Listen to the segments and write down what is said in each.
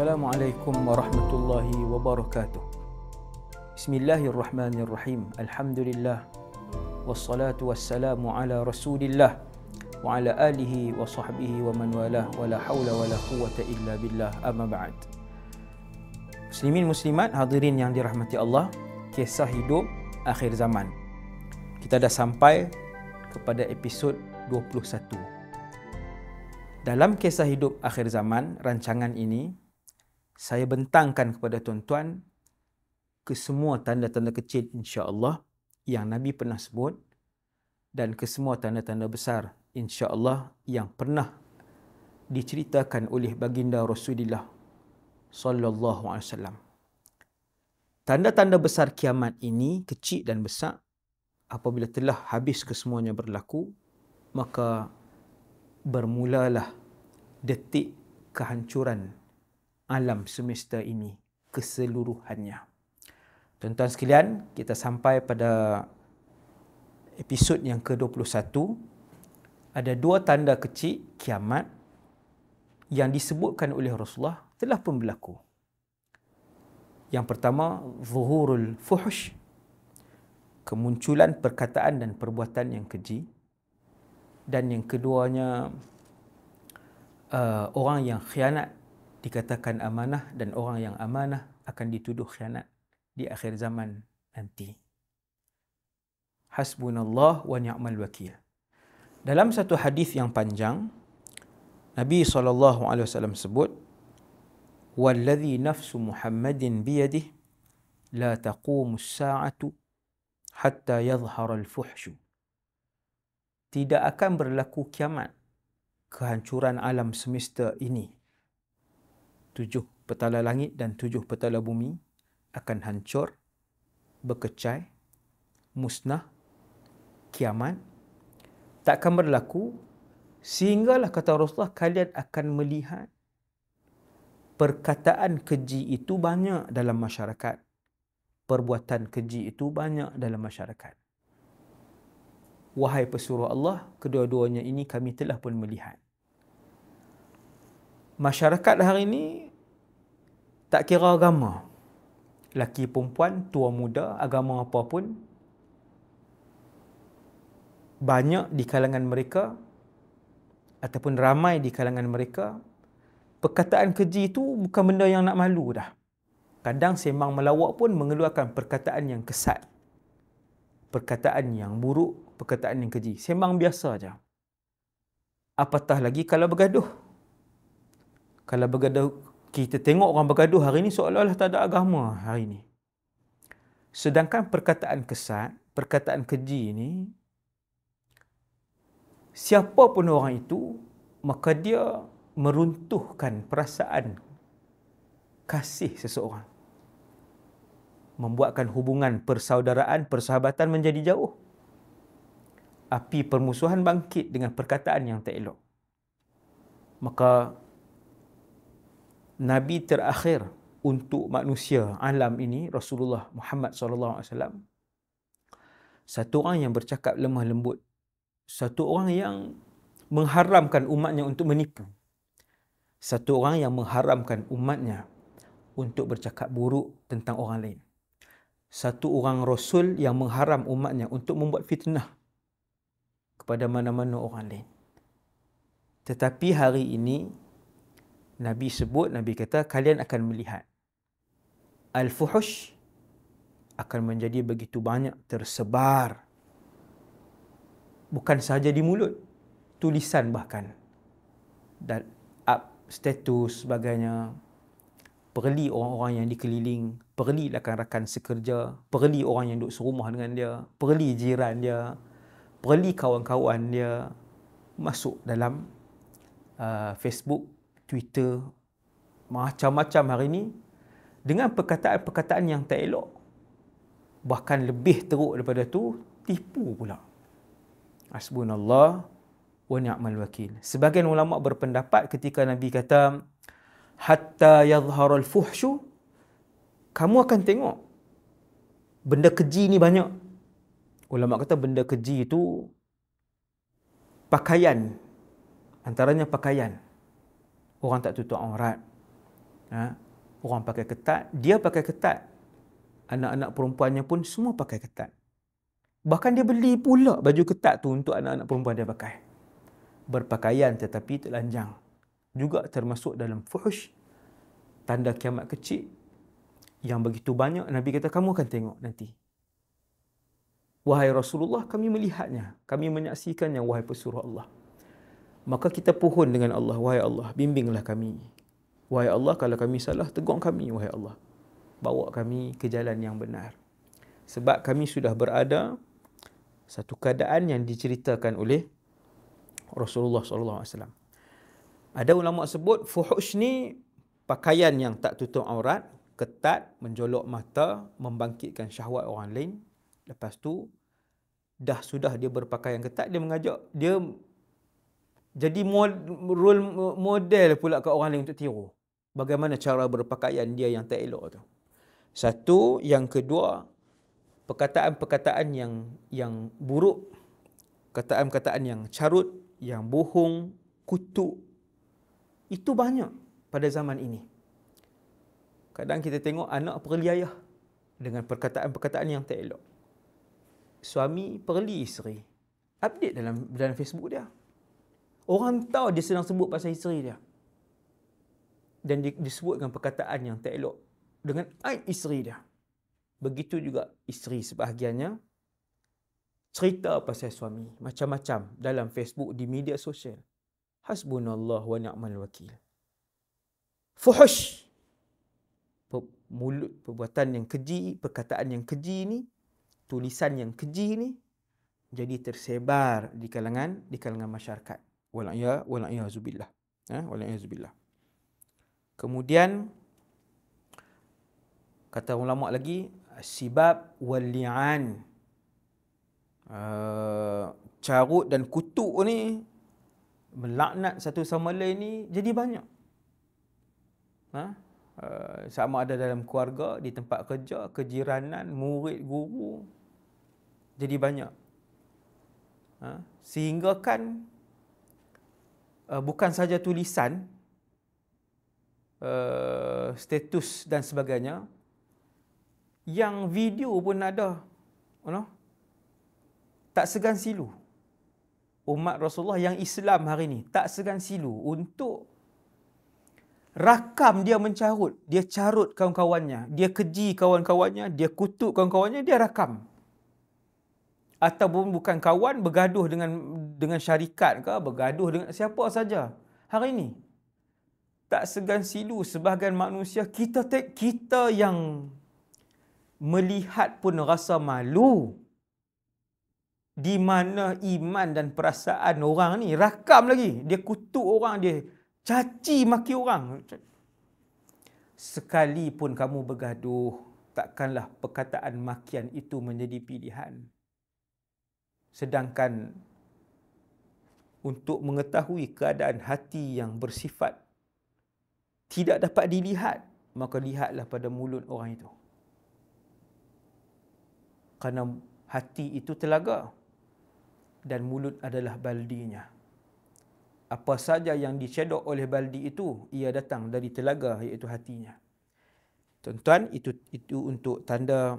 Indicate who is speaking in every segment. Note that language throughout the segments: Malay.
Speaker 1: Assalamualaikum warahmatullahi wabarakatuh. Bismillahirrahmanirrahim. Alhamdulillah. Wassalatu wassalamu ala rasulillah wa ala alihi wa sahbihi wa man walah wa la hawla wa la quwwata illa billah, amma ba'd. Muslimin muslimat hadirin yang dirahmati Allah, kisah hidup akhir zaman. Kita dah sampai kepada episod 21. Dalam kisah hidup akhir zaman, rancangan ini saya bentangkan kepada tuan-tuan ke semua tanda-tanda kecil insya-Allah yang Nabi pernah sebut dan ke semua tanda-tanda besar insya-Allah yang pernah diceritakan oleh baginda Rasulullah sallallahu alaihi wasallam. Tanda-tanda besar kiamat ini kecil dan besar, apabila telah habis kesemuanya berlaku, maka bermulalah detik kehancuran alam semesta ini keseluruhannya. Tuan-tuan sekalian, kita sampai pada episod yang ke-21. Ada dua tanda kecil kiamat yang disebutkan oleh Rasulullah telah pun berlaku. Yang pertama, zuhurul fuhsh, kemunculan perkataan dan perbuatan yang keji. Dan yang keduanya, orang yang khianat dikatakan amanah, dan orang yang amanah akan dituduh khianat di akhir zaman nanti. Hasbunallah wa ni'mal wakil. Dalam satu hadis yang panjang, Nabi SAW sebut, "Walladhi nafsu Muhammadin biyadih la taqumus sa'atu hatta yadhhara al-fuhshu." Tidak akan berlaku kiamat, kehancuran alam semesta ini. 7 petala langit dan 7 petala bumi akan hancur, berkecai, musnah, kiamat tak akan berlaku sehinggalah, kata Rasulullah, kalian akan melihat perkataan keji itu banyak dalam masyarakat. Perbuatan keji itu banyak dalam masyarakat. Wahai pesuruh Allah, kedua-duanya ini kami telah pun melihat. Masyarakat hari ini tak kira agama. Laki perempuan, tua muda, agama apa pun, banyak di kalangan mereka ataupun ramai di kalangan mereka, perkataan keji itu bukan benda yang nak malu dah. Kadang sembang melawak pun mengeluarkan perkataan yang kesat, perkataan yang buruk, perkataan yang keji. Sembang biasa aja. Apatah lagi kalau bergaduh. Kalau bergaduh, kita tengok orang bergaduh hari ini seolah-olah tak ada agama hari ini. Sedangkan perkataan kesat, perkataan keji ini, siapa pun orang itu, maka dia meruntuhkan perasaan kasih seseorang. Membuatkan hubungan persaudaraan, persahabatan menjadi jauh. Api permusuhan bangkit dengan perkataan yang tak elok. Maka Nabi terakhir untuk manusia alam ini, Rasulullah Muhammad SAW, satu orang yang bercakap lemah lembut, satu orang yang mengharamkan umatnya untuk menipu, satu orang yang mengharamkan umatnya untuk bercakap buruk tentang orang lain, satu orang Rasul yang mengharam umatnya untuk membuat fitnah kepada mana-mana orang lain. Tetapi hari ini Nabi sebut, Nabi kata, kalian akan melihat al-fuhush akan menjadi begitu banyak tersebar. Bukan sahaja di mulut, tulisan bahkan. Dan up status sebagainya. Perli orang-orang yang dikeliling, perli rakan-rakan sekerja, perli orang yang duduk serumah dengan dia, perli jiran dia, perli kawan-kawan dia masuk dalam Facebook, Twitter, macam-macam hari ini dengan perkataan-perkataan yang tak elok. Bahkan lebih teruk daripada tu, tipu pula. Hasbunallah wa ni'mal wakil. Sebagian ulama berpendapat ketika Nabi kata hatta yadhharul fuhshu, kamu akan tengok benda keji ni banyak. Ulama kata benda keji itu pakaian, antaranya pakaian. Orang tak tutup aurat. Orang pakai ketat, dia pakai ketat. Anak-anak perempuannya pun semua pakai ketat. Bahkan dia beli pula baju ketat tu untuk anak-anak perempuan dia pakai. Berpakaian tetapi telanjang. Juga termasuk dalam fuhush. Tanda kiamat kecil. Yang begitu banyak. Nabi kata, kamu akan tengok nanti. Wahai Rasulullah, kami melihatnya. Kami menyaksikannya, wahai pesuruh Allah. Maka kita pohon dengan Allah. Wahai Allah, bimbinglah kami. Wahai Allah, kalau kami salah, tegur kami, wahai Allah. Bawa kami ke jalan yang benar. Sebab kami sudah berada satu keadaan yang diceritakan oleh Rasulullah SAW. Ada ulama sebut, fuhush ni pakaian yang tak tutup aurat, ketat, menjolok mata, membangkitkan syahwat orang lain. Lepas tu, sudah dia berpakaian ketat, dia mengajak, dia jadi role model pula ke orang lain untuk tiru. Bagaimana cara berpakaian dia yang tak elok tu. Satu, yang kedua, perkataan-perkataan yang buruk, perkataan-perkataan yang carut, yang bohong, kutuk, itu banyak pada zaman ini. Kadang kita tengok anak perli ayah dengan perkataan-perkataan yang tak elok. Suami perli isteri. Update dalam Facebook dia. Orang tahu dia sedang sebut pasal isteri dia. Dan disebut dengan perkataan yang tak elok. Dengan aib isteri dia. Begitu juga isteri sebahagiannya. Cerita pasal suami. Macam-macam dalam Facebook, di media sosial. Hasbunallah wa ni'mal wakil. Fuhush. Mulut, perbuatan yang keji, perkataan yang keji ni, tulisan yang keji ni, jadi tersebar di kalangan masyarakat. Wal'iyazubillah. Wal'iyazubillah. Kemudian, kata ulama lagi, sibab wal li'an. Carut dan kutuk ni, melaknat satu sama lain ni, jadi banyak. Sama ada dalam keluarga, di tempat kerja, kejiranan, murid, guru. Jadi banyak. Sehingga kan bukan saja tulisan, status dan sebagainya, yang video pun ada. Tak segan silu. Umat Rasulullah yang Islam hari ini tak segan silu untuk rakam dia mencarut. Dia carut kawan-kawannya. Dia keji kawan-kawannya. Dia kutuk kawan-kawannya. Dia rakam. Ataupun bukan kawan, bergaduh dengan syarikat ke, bergaduh dengan siapa saja. Hari ini, tak segan silu sebahagian manusia, kita yang melihat pun rasa malu. Di mana iman dan perasaan orang ni, rakam lagi. Dia kutuk orang, dia caci maki orang. Sekalipun kamu bergaduh, takkanlah perkataan makian itu menjadi pilihan. Sedangkan untuk mengetahui keadaan hati yang bersifat tidak dapat dilihat, maka lihatlah pada mulut orang itu. Kerana hati itu telaga dan mulut adalah baldinya. Apa saja yang dicedok oleh baldi itu, ia datang dari telaga, iaitu hatinya. Tuan-tuan, itu untuk tanda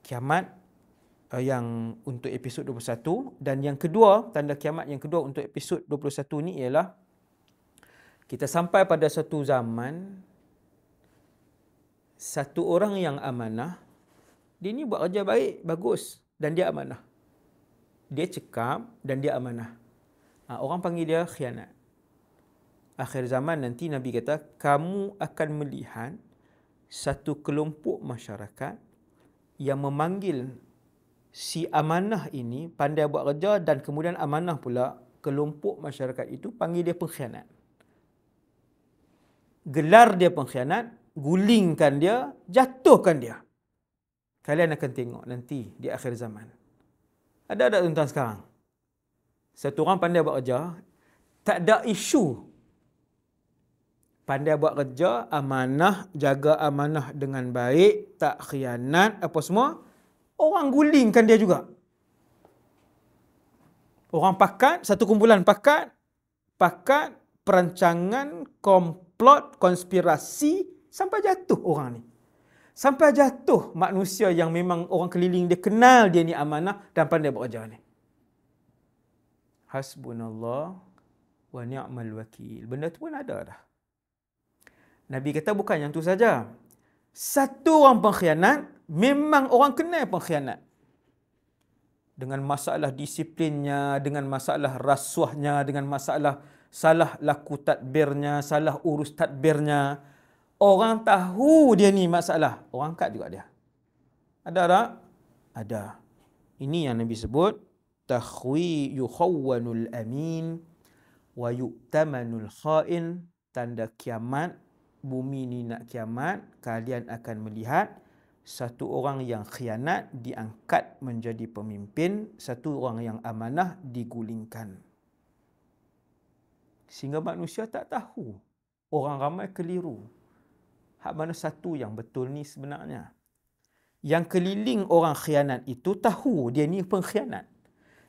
Speaker 1: kiamat yang untuk episod 21. Dan yang kedua, tanda kiamat yang kedua untuk episod 21 ni ialah kita sampai pada satu zaman, satu orang yang amanah, dia ni buat kerja baik, bagus, dan dia amanah. Dia cekap dan dia amanah. Orang panggil dia khianat. Akhir zaman nanti Nabi kata, kamu akan melihat satu kelompok masyarakat yang memanggil si amanah ini, pandai buat kerja, dan kemudian amanah pula, kelompok masyarakat itu panggil dia pengkhianat. Gelar dia pengkhianat, gulingkan dia, jatuhkan dia. Kalian akan tengok nanti di akhir zaman. Ada tuan-tuan sekarang? Satu orang pandai buat kerja, tak ada isu. Pandai buat kerja, amanah, jaga amanah dengan baik, tak khianat, apa semua. Orang gulingkan dia juga. Orang pakat, satu kumpulan pakat, perancangan, komplot, konspirasi sampai jatuh orang ni. Sampai jatuh manusia yang memang orang keliling dia kenal dia ni amanah dan pandai bekerja ni. Hasbunallah wa ni'mal wakil. Benda tu pun ada dah. Nabi kata bukan yang tu saja. Satu orang pengkhianat, memang orang kenal pengkhianat. Dengan masalah disiplinnya, dengan masalah rasuahnya, dengan masalah salah laku tadbirnya, salah urus tadbirnya. Orang tahu dia ni masalah. Orang angkat juga dia. Ada tak? Ada. Ini yang Nabi sebut. Yukhawwanul amin wa yu'tamanul kha'in. Tanda kiamat. Bumi ni nak kiamat. Kalian akan melihat satu orang yang khianat diangkat menjadi pemimpin. Satu orang yang amanah digulingkan. Sehingga manusia tak tahu. Orang ramai keliru. Hak mana satu yang betul ni sebenarnya. Yang keliling orang khianat itu tahu dia ni pengkhianat.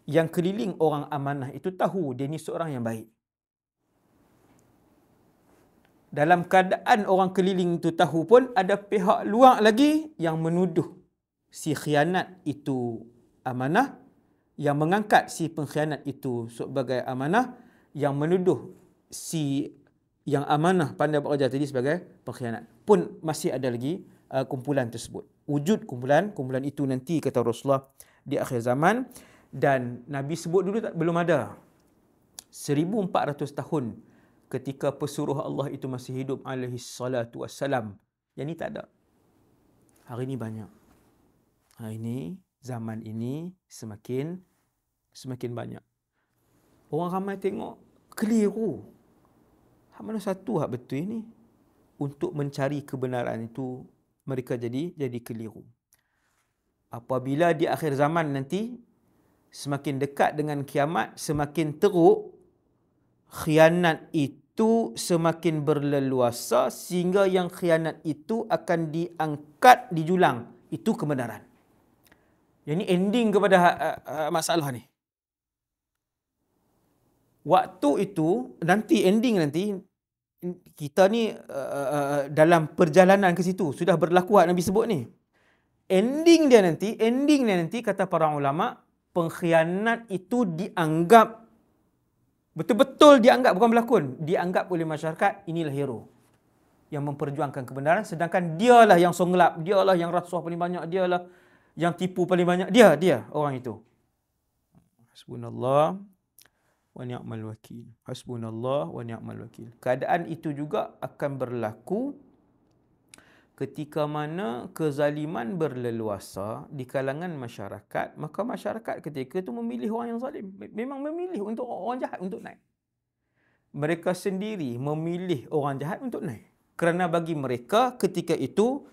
Speaker 1: Yang keliling orang amanah itu tahu dia ni seorang yang baik. Dalam keadaan orang keliling itu tahu pun ada pihak luar lagi yang menuduh si khianat itu amanah, yang mengangkat si pengkhianat itu sebagai amanah, yang menuduh si yang amanah pandai bekerja tadi sebagai pengkhianat. Pun masih ada lagi kumpulan tersebut. Wujud kumpulan itu nanti kata Rasulullah di akhir zaman. Dan Nabi sebut dulu belum ada. 1400 tahun ketika pesuruh Allah itu masih hidup alaihi salatu wassalam. Yang ni tak ada. Hari ni banyak. Hari ni, zaman ini semakin banyak. Orang ramai tengok keliru. Hak mana satu hak betul ini? Untuk mencari kebenaran itu mereka jadi keliru. Apabila di akhir zaman nanti semakin dekat dengan kiamat, semakin teruk, khianat itu semakin berleluasa sehingga yang khianat itu akan diangkat, dijulang. Itu kebenaran. Yang ini ending kepada masalah ni. Waktu itu, ending nanti, kita ni dalam perjalanan ke situ, sudah berlaku Nabi sebut ni. Ending dia nanti kata para ulama, pengkhianat itu dianggap, betul-betul dianggap, bukan berlakon, dianggap oleh masyarakat, inilah hero yang memperjuangkan kebenaran, sedangkan dialah yang songlap, dialah yang rasuah paling banyak, dialah yang tipu paling banyak, dia orang itu. Hasbunallah wa ni'mal wakil. Hasbunallah wa ni'mal wakil. Keadaan itu juga akan berlaku ketika mana kezaliman berleluasa di kalangan masyarakat, maka masyarakat ketika itu memilih orang yang zalim. Memang memilih untuk orang jahat untuk naik. Mereka sendiri memilih orang jahat untuk naik. Kerana bagi mereka ketika itu,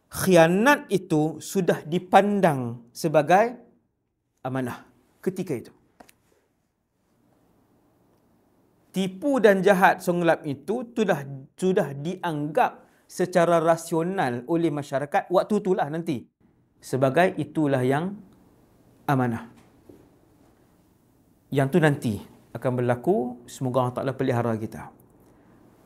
Speaker 1: khianat itu sudah dipandang sebagai amanah ketika itu. Tipu dan jahat songlap itu sudah dianggap secara rasional oleh masyarakat waktu itulah nanti sebagai itulah yang amanah. Yang tu nanti akan berlaku. Semoga Allah Ta'ala pelihara kita.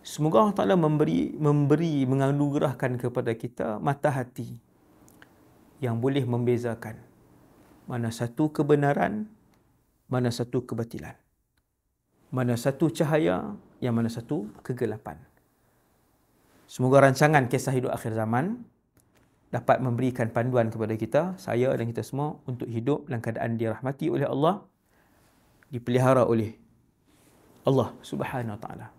Speaker 1: Semoga Allah Ta'ala menganugerahkan kepada kita mata hati yang boleh membezakan mana satu kebenaran, mana satu kebatilan. Mana satu cahaya, yang mana satu kegelapan. Semoga rancangan kisah hidup akhir zaman dapat memberikan panduan kepada kita, saya dan kita semua, untuk hidup dalam keadaan dirahmati oleh Allah, dipelihara oleh Allah Subhanahu wa taala.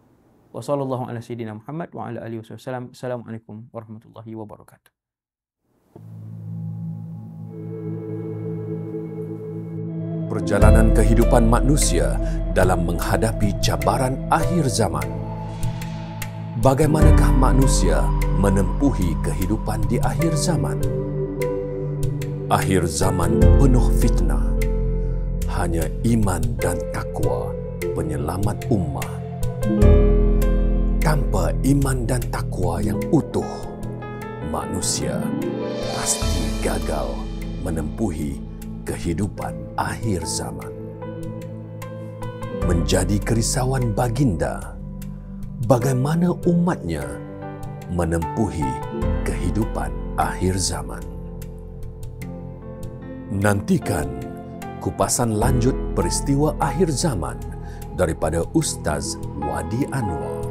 Speaker 1: Wa sallallahu ala sayyidina Muhammad wa ala alihi wasallam. Assalamualaikum warahmatullahi wabarakatuh.
Speaker 2: Perjalanan kehidupan manusia dalam menghadapi cabaran akhir zaman. Bagaimanakah manusia menempuhi kehidupan di akhir zaman? Akhir zaman penuh fitnah. Hanya iman dan takwa penyelamat ummah. Tanpa iman dan takwa yang utuh, manusia pasti gagal menempuhi kehidupan akhir zaman. Menjadi kerisauan baginda, bagaimana umatnya menempuhi kehidupan akhir zaman. Nantikan kupasan lanjut peristiwa akhir zaman daripada Ustaz Wadi Anwar.